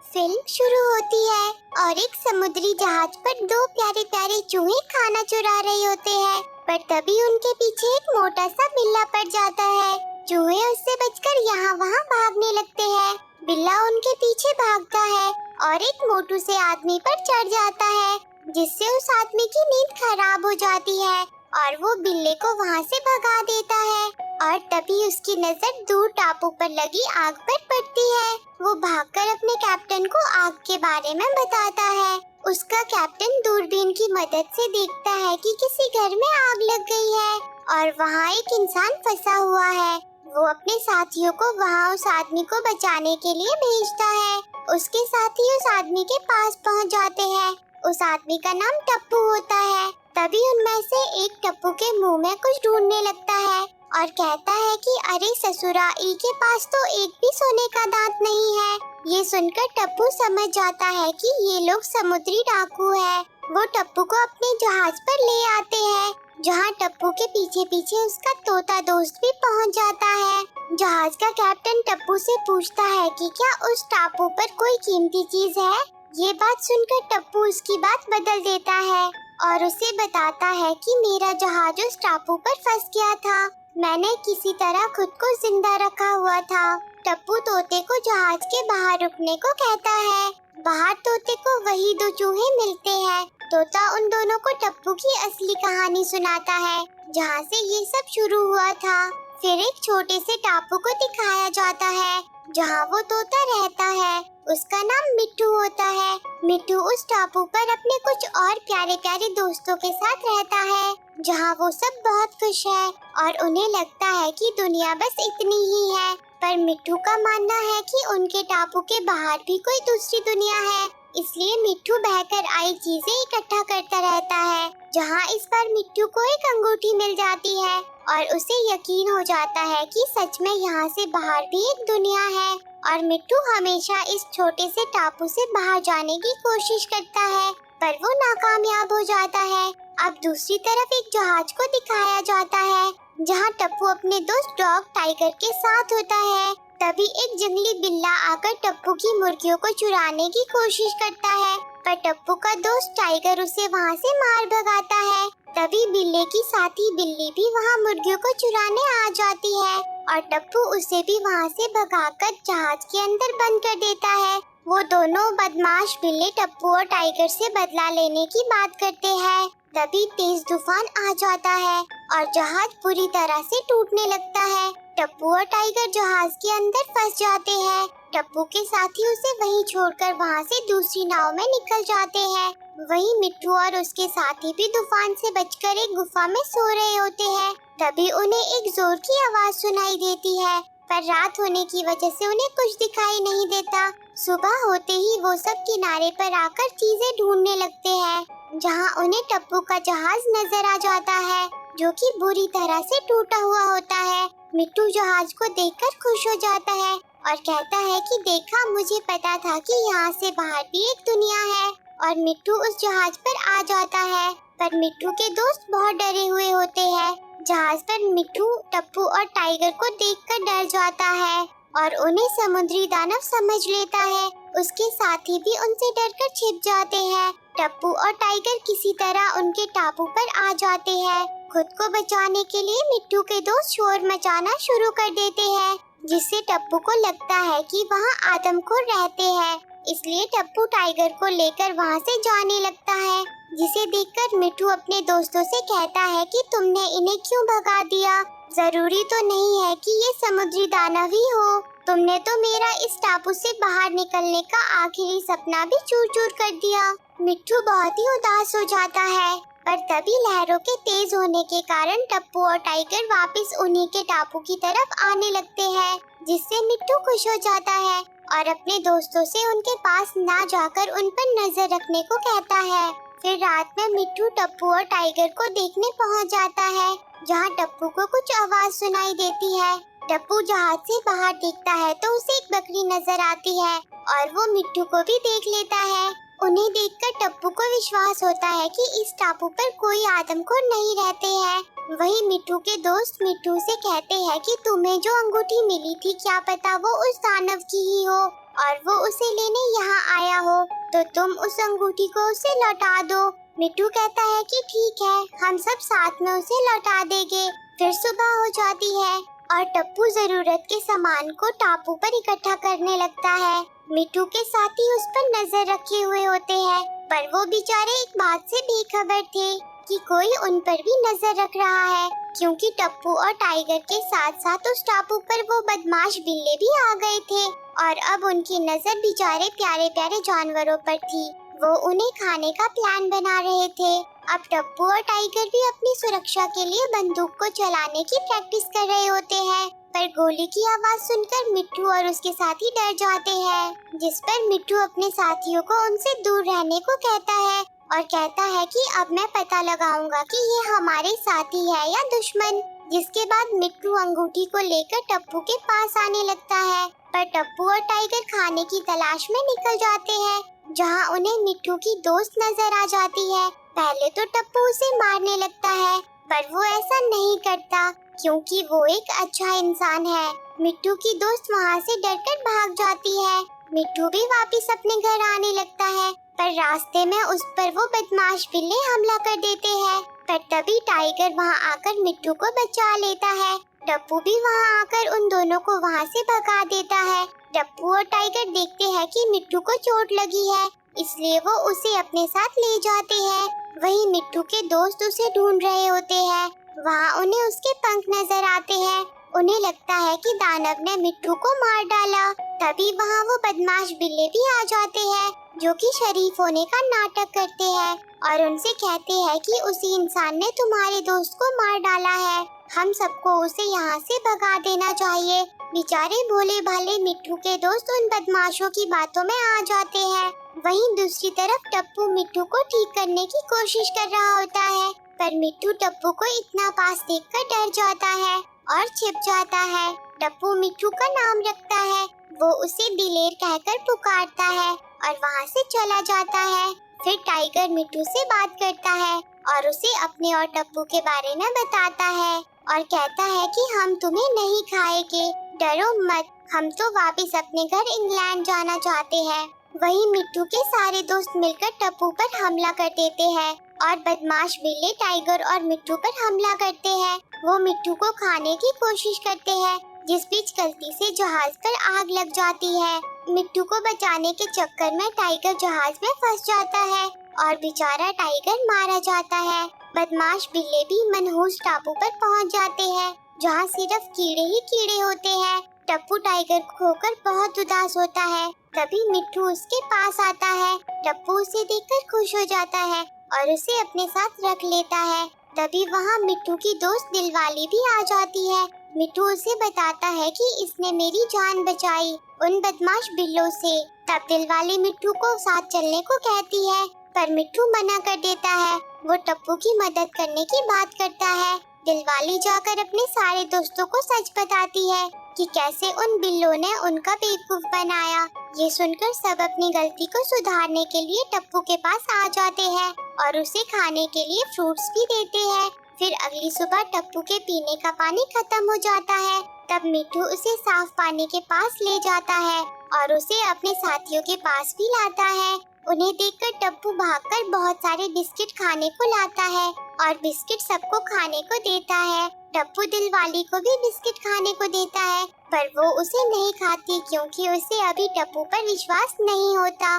Film शुरू होती है और एक समुद्री जहाज पर दो प्यारे प्यारे चूहे खाना चुरा रहे होते हैं, पर तभी उनके पीछे एक मोटा सा बिल्ला पड़ जाता है। चूहे उससे बचकर यहाँ वहाँ भागने लगते हैं। बिल्ला उनके पीछे भागता है और एक मोटू से आदमी पर चढ़ जाता है, जिससे उस आदमी की नींद खराब हो जाती है और वो बिल्ले को वहाँ से भगा देता है। और तभी उसकी नजर दूर टापू पर लगी आग पर पड़ती है। वो भागकर अपने कैप्टन को आग के बारे में बताता है। उसका कैप्टन दूरबीन की मदद से देखता है कि किसी घर में आग लग गई है और वहाँ एक इंसान फंसा हुआ है। वो अपने साथियों को वहाँ उस आदमी को बचाने के लिए भेजता है। उसके साथी उस आदमी के पास पहुँच जाते हैं। उस आदमी का नाम टप्पू होता है। तभी उनमें से एक टप्पू के मुंह में कुछ ढूंढने लगता है और कहता है कि अरे ससुरा, ई के पास तो एक भी सोने का दांत नहीं है। ये सुनकर टप्पू समझ जाता है कि ये लोग समुद्री डाकू है। वो टप्पू को अपने जहाज पर ले आते हैं, जहाँ टप्पू के पीछे पीछे उसका तोता दोस्त भी पहुँच जाता है। जहाज का कैप्टन टप्पू से पूछता है कि क्या उस टापू पर कोई कीमती चीज है। ये बात सुनकर टप्पू उसकी बात बदल देता है और उसे बताता है कि मेरा जहाज उस टापू पर फंस गया था। मैंने किसी तरह खुद को जिंदा रखा हुआ था। टप्पू तोते को जहाज के बाहर रुकने को कहता है। बाहर तोते को वही दो चूहे मिलते हैं। तोता उन दोनों को टप्पू की असली कहानी सुनाता है, जहाँ से ये सब शुरू हुआ था। फिर एक छोटे से टापू को दिखाया जाता है, जहाँ वो तोता रहता है। उसका नाम मिट्टू होता है। मिट्टू उस टापू पर अपने कुछ और प्यारे प्यारे दोस्तों के साथ रहता है, जहाँ वो सब बहुत खुश है और उन्हें लगता है कि दुनिया बस इतनी ही है। पर मिट्टू का मानना है कि उनके टापू के बाहर भी कोई दूसरी दुनिया है, इसलिए मिट्टू बहकर आई चीजें इकट्ठा करता रहता है। जहाँ इस बार मिट्टू को एक अंगूठी मिल जाती है और उसे यकीन हो जाता है कि सच में यहाँ से बाहर भी एक दुनिया है। और मिट्टू हमेशा इस छोटे से टापू से बाहर जाने की कोशिश करता है, पर वो नाकामयाब हो जाता है। अब दूसरी तरफ एक जहाज को दिखाया जाता है, जहाँ टप्पू अपने दोस्त डॉग टाइगर के साथ होता है। तभी एक जंगली बिल्ला आकर टप्पू की मुर्गियों को चुराने की कोशिश करता है, पर टप्पू का दोस्त टाइगर उसे वहाँ से मार भगाता है। तभी बिल्ले की साथी बिल्ली भी वहाँ मुर्गियों को चुराने आ जाती है और टप्पू उसे भी वहाँ से भगाकर जहाज के अंदर बंद कर देता है। वो दोनों बदमाश बिल्ली टप्पू और टाइगर से बदला लेने की बात करते हैं। तभी तेज तूफान आ जाता है और जहाज पूरी तरह से टूटने लगता है। टप्पू और टाइगर जहाज के अंदर फंस जाते हैं। टप्पू के साथी उसे वहीं छोड़कर वहाँ से दूसरी नाव में निकल जाते हैं। वहीं मिट्टू और उसके साथी भी तूफान से बचकर एक गुफा में सो रहे होते हैं। तभी उन्हें एक जोर की आवाज सुनाई देती है, पर रात होने की वजह से उन्हें कुछ दिखाई नहीं देता। सुबह होते ही वो सब किनारे पर आकर चीजें ढूंढने लगते हैं, जहाँ उन्हें टप्पू का जहाज नजर आ जाता है, जो कि बुरी तरह से टूटा हुआ होता है। मिट्टू जहाज को देखकर खुश हो जाता है और कहता है कि देखा, मुझे पता था कि यहाँ से बाहर भी एक दुनिया है। और मिट्टू उस जहाज पर आ जाता है, पर मिट्टू के दोस्त बहुत डरे हुए होते हैं। जहाज पर मिट्टू टप्पू और टाइगर को देखकर डर जाता है और उन्हें समुद्री दानव समझ लेता है। उसके साथी भी उनसे डरकर छिप जाते हैं। टप्पू और टाइगर किसी तरह उनके टापू पर आ जाते हैं। खुद को बचाने के लिए मिट्टू के दोस्त शोर मचाना शुरू कर देते हैं, जिससे टप्पू को लगता है कि वहाँ आदमखोर रहते हैं। इसलिए टप्पू टाइगर को लेकर वहाँ से जाने लगता है, जिसे देखकर मिट्टू अपने दोस्तों से कहता है कि तुमने इन्हें क्यों भगा दिया? जरूरी तो नहीं है कि ये समुद्री दानव ही हो। तुमने तो मेरा इस टापू से बाहर निकलने का आखिरी सपना भी चूर चूर कर दिया। मिट्टू बहुत ही उदास हो जाता है, पर तभी लहरों के तेज होने के कारण टप्पू और टाइगर वापस उन्हीं के टापू की तरफ आने लगते हैं, जिससे मिट्टू खुश हो जाता है और अपने दोस्तों से उनके पास ना जाकर उन पर नजर रखने को कहता है। फिर रात में मिट्टू टप्पू और टाइगर को देखने पहुंच जाता है, जहां टप्पू को कुछ आवाज सुनाई देती है। टप्पू जहाज से बाहर देखता है तो उसे एक बकरी नजर आती है और वो मिट्टू को भी देख लेता है। उन्हें देखकर टप्पू को विश्वास होता है कि इस टापू पर कोई आदमखोर नहीं रहते हैं। वहीं मिट्टू के दोस्त मिट्टू से कहते हैं कि तुम्हें जो अंगूठी मिली थी, क्या पता वो उस दानव की ही हो। और वो उसे लेने यहाँ आया हो तो तुम उस अंगूठी को उसे लौटा दो। मिट्टू कहता है कि ठीक है, हम सब साथ में उसे लौटा देंगे। फिर सुबह हो जाती है और टप्पू जरूरत के सामान को टापू पर इकट्ठा करने लगता है। मिट्टू के साथी उस पर नजर रखे हुए होते हैं, पर वो बेचारे एक बात से बेखबर थे कि कोई उन पर भी नजर रख रहा है, क्योंकि टप्पू और टाइगर के साथ साथ उस टापू पर वो बदमाश बिल्ली भी आ गए थे और अब उनकी नजर बेचारे प्यारे प्यारे जानवरों पर थी। वो उन्हें खाने का प्लान बना रहे थे। अब टप्पू और टाइगर भी अपनी सुरक्षा के लिए बंदूक को चलाने की प्रैक्टिस कर रहे होते हैं, पर गोली की आवाज सुनकर मिट्टू और उसके साथी डर जाते हैं, जिस पर मिट्टू अपने साथियों को उनसे दूर रहने को कहता है और कहता है कि अब मैं पता लगाऊंगा कि ये हमारे साथी है या दुश्मन। जिसके बाद मिट्टू अंगूठी को लेकर टप्पू के पास आने लगता है, पर टप्पू और टाइगर खाने की तलाश में निकल जाते हैं, जहां उन्हें मिट्टू की दोस्त नजर आ जाती है। पहले तो टप्पू उसे मारने लगता है, पर वो ऐसा नहीं करता क्योंकि वो एक अच्छा इंसान है। मिट्टू की दोस्त वहां से डरकर भाग जाती है। मिट्टू भी वापस अपने घर आने लगता है, पर रास्ते में उस पर वो बदमाश बिल्ली हमला कर देते हैं। पर तभी टाइगर वहां आकर मिट्टू को बचा लेता है। टप्पू भी वहां आकर उन दोनों को वहां से भगा देता है। टप्पू और टाइगर देखते हैं कि मिट्टू को चोट लगी है, इसलिए वो उसे अपने साथ ले जाते हैं। वहीं मिट्टू के दोस्त उसे ढूंढ रहे होते हैं। वहाँ उन्हें उसके पंख नजर आते हैं। उन्हें लगता है कि दानव ने मिट्टू को मार डाला। तभी वहाँ वो बदमाश बिल्ली भी आ जाते हैं, जो कि शरीफ होने का नाटक करते हैं और उनसे कहते हैं कि उसी इंसान ने तुम्हारे दोस्त को मार डाला है, हम सबको उसे यहाँ से भगा देना चाहिए। बेचारे भोले भाले मिट्टू के दोस्त उन बदमाशों की बातों में आ जाते हैं। वहीं दूसरी तरफ टप्पू मिट्टू को ठीक करने की कोशिश कर रहा होता है, पर मिट्टू टप्पू को इतना पास देखकर डर जाता है और छिप जाता है। टप्पू मिट्टू का नाम रखता है, वो उसे दिलेर कहकर पुकारता है और वहाँ से चला जाता है। फिर टाइगर मिट्टू से बात करता है और उसे अपने और टप्पू के बारे में बताता है और कहता है कि हम तुम्हें नहीं खाएंगे, डरो मत, हम तो वापस अपने घर इंग्लैंड जाना चाहते हैं। वहीं मिट्टू के सारे दोस्त मिलकर टप्पू पर हमला कर देते हैं और बदमाश बिल्ली टाइगर और मिट्टू पर हमला करते हैं। वो मिट्टू को खाने की कोशिश करते हैं, जिस बीच गलती से जहाज पर आग लग जाती है। मिट्टू को बचाने के चक्कर में टाइगर जहाज में फंस जाता है और बेचारा टाइगर मारा जाता है। बदमाश बिल्ली भी मनहूस टापू पर पहुंच जाते हैं, जहां सिर्फ कीड़े ही कीड़े होते हैं। टप्पू टाइगर को खोकर बहुत उदास होता है। तभी मिट्टू उसके पास आता है। टप्पू उसे देखकर खुश हो जाता है और उसे अपने साथ रख लेता है। तभी वहाँ मिट्टू की दोस्त दिलवाली भी आ जाती है। मिट्टू उसे बताता है कि इसने मेरी जान बचाई उन बदमाश बिल्लों से। तब दिलवाली मिट्टू को साथ चलने को कहती है, पर मिट्टू मना कर देता है। वो टप्पू की मदद करने की बात करता है। दिलवाली जाकर अपने सारे दोस्तों को सच बताती है कि कैसे उन बिल्लों ने उनका बेवकूफ बनाया। ये सुनकर सब अपनी गलती को सुधारने के लिए टप्पू के पास आ जाते हैं और उसे खाने के लिए फ्रूट्स भी देते हैं। फिर अगली सुबह टप्पू के पीने का पानी खत्म हो जाता है। तब मिट्टू उसे साफ पानी के पास ले जाता है और उसे अपने साथियों के पास भी लाता है। उन्हें देखकर टप्पू भागकर बहुत सारे बिस्किट खाने को लाता है और बिस्किट सबको खाने को देता है। टप्पू दिलवाली को भी बिस्किट खाने को देता है, पर वो उसे नहीं खाती क्योंकि उसे अभी टप्पू पर विश्वास नहीं होता।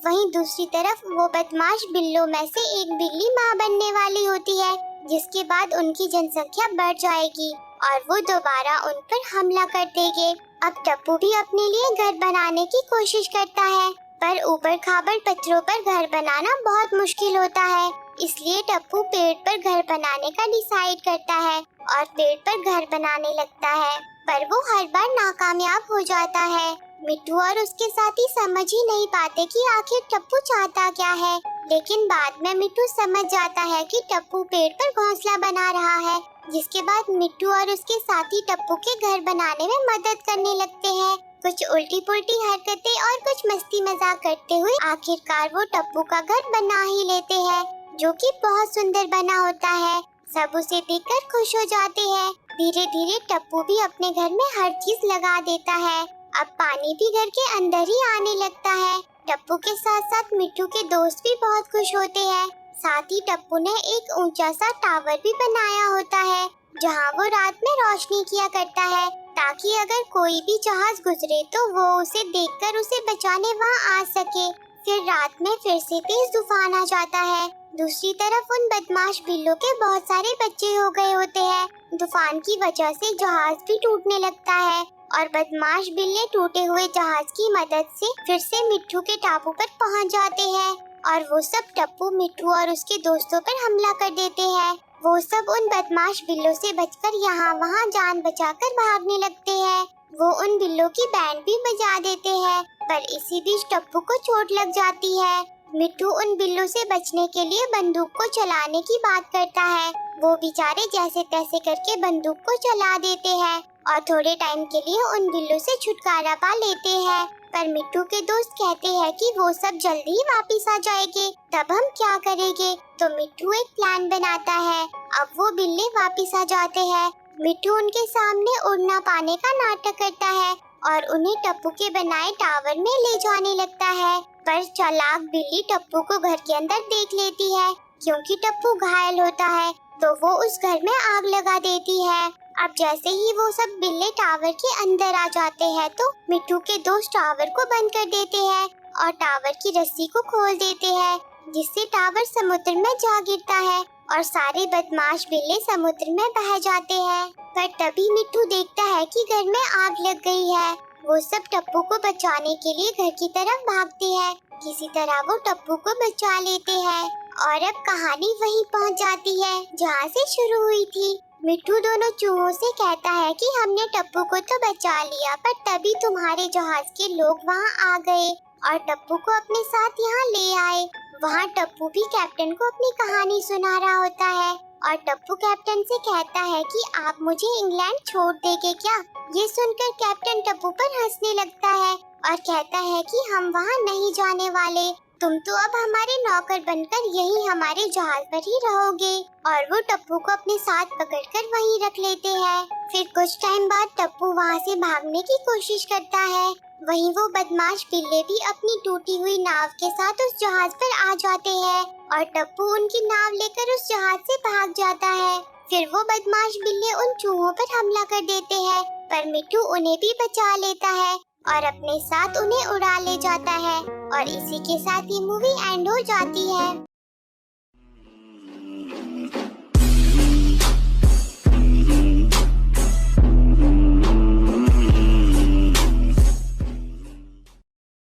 वहीं दूसरी तरफ वो बदमाश बिल्लों में से एक बिल्ली माँ बनने वाली होती है, जिसके बाद उनकी जनसंख्या बढ़ जाएगी और वो दोबारा उन पर हमला कर देंगे। अब टप्पू भी अपने लिए घर बनाने की कोशिश करता है, पर ऊपर खाबड़ पत्थरों पर घर बनाना बहुत मुश्किल होता है। इसलिए टप्पू पेड़ पर घर बनाने का डिसाइड करता है और पेड़ पर घर बनाने लगता है, पर वो हर बार नाकामयाब हो जाता है। मिट्टू और उसके साथी समझ ही नहीं पाते कि आखिर टप्पू चाहता क्या है, लेकिन बाद में मिट्टू समझ जाता है कि टप्पू पेड़ पर घोंसला बना रहा है। जिसके बाद मिट्टू और उसके साथी टप्पू के घर बनाने में मदद करने लगते हैं। कुछ उल्टी पुल्टी हरकतें और कुछ मस्ती मजाक करते हुए आखिरकार वो टप्पू का घर बना ही लेते हैं, जो कि बहुत सुंदर बना होता है। सब उसे देखकर खुश हो जाते हैं। धीरे धीरे टप्पू भी अपने घर में हर चीज लगा देता है अब पानी भी घर के अंदर ही आने लगता है। टप्पू के साथ साथ मिट्टू के दोस्त भी बहुत खुश होते हैं। साथ ही टप्पू ने एक ऊंचा सा टावर भी बनाया होता है जहां वो रात में रोशनी किया करता है, ताकि अगर कोई भी जहाज गुजरे तो वो उसे देखकर उसे बचाने वहां आ सके। फिर रात में फिर से तेज तूफान आ जाता है। दूसरी तरफ उन बदमाश बिल्लों के बहुत सारे बच्चे हो गए होते हैं। तूफान की वजह से जहाज भी टूटने लगता है और बदमाश बिल्ले टूटे हुए जहाज की मदद से फिर से मिट्टू के टापू पर पहुंच जाते हैं और वो सब टप्पू, मिट्टू और उसके दोस्तों पर हमला कर देते हैं। वो सब उन बदमाश बिल्लों से बचकर यहाँ वहाँ जान बचाकर भागने लगते हैं। वो उन बिल्लों की बैंड भी बजा देते हैं, पर इसी बीच टप्पू को चोट लग जाती है। मिट्टू उन बिल्लों से बचने के लिए बंदूक को चलाने की बात करता है। वो बेचारे जैसे तैसे करके बंदूक को चला देते हैं और थोड़े टाइम के लिए उन बिल्लों से छुटकारा पा लेते हैं। पर मिट्टू के दोस्त कहते हैं कि वो सब जल्दी ही वापस आ जाएंगे, तब हम क्या करेंगे? तो मिट्टू एक प्लान बनाता है। अब वो बिल्ले वापस आ जाते हैं। मिट्टू उनके सामने उड़ना पाने का नाटक करता है और उन्हें टप्पू के बनाए टावर में ले जाने लगता है। पर चालाक बिल्ली टप्पू को घर के अंदर देख लेती है। क्योंकि टप्पू घायल होता है तो वो उस घर में आग लगा देती है। अब जैसे ही वो सब बिल्ले टावर के अंदर आ जाते हैं तो मिट्टू के दोस्त टावर को बंद कर देते हैं और टावर की रस्सी को खोल देते हैं, जिससे टावर समुद्र में जा गिरता है और सारे बदमाश बिल्ले समुद्र में बह जाते हैं। पर तभी मिट्टू देखता है कि घर में आग लग गई है। वो सब टप्पू को बचाने के लिए घर की तरफ भागते हैं। किसी तरह वो टप्पू को बचा लेते हैं और अब कहानी वहीं पहुंच जाती है जहां से शुरू हुई थी। मिट्टू दोनों चूहों से कहता है कि हमने टप्पू को तो बचा लिया, पर तभी तुम्हारे जहाज के लोग वहां आ गए और टप्पू को अपने साथ यहाँ ले आए। वहाँ टप्पू भी कैप्टन को अपनी कहानी सुना रहा होता है और टप्पू कैप्टन से कहता है कि आप मुझे इंग्लैंड छोड़ देंगे क्या? ये सुनकर कैप्टन टप्पू पर हंसने लगता है और कहता है कि हम वहाँ नहीं जाने वाले, तुम तो अब हमारे नौकर बनकर यहीं हमारे जहाज पर ही रहोगे। और वो टप्पू को अपने साथ पकड़कर वहीं रख लेते हैं। फिर कुछ टाइम बाद टप्पू वहाँ से भागने की कोशिश करता है। वहीं वो बदमाश बिल्ले भी अपनी टूटी हुई नाव के साथ उस जहाज पर आ जाते हैं और टप्पू उनकी नाव लेकर उस जहाज से भाग जाता है। फिर वो बदमाश बिल्ले उन चूहों पर हमला कर देते हैं, पर मिट्टू उन्हें भी बचा लेता है और अपने साथ उन्हें उड़ा ले जाता है। और इसी के साथ ये मूवी एंड हो जाती है।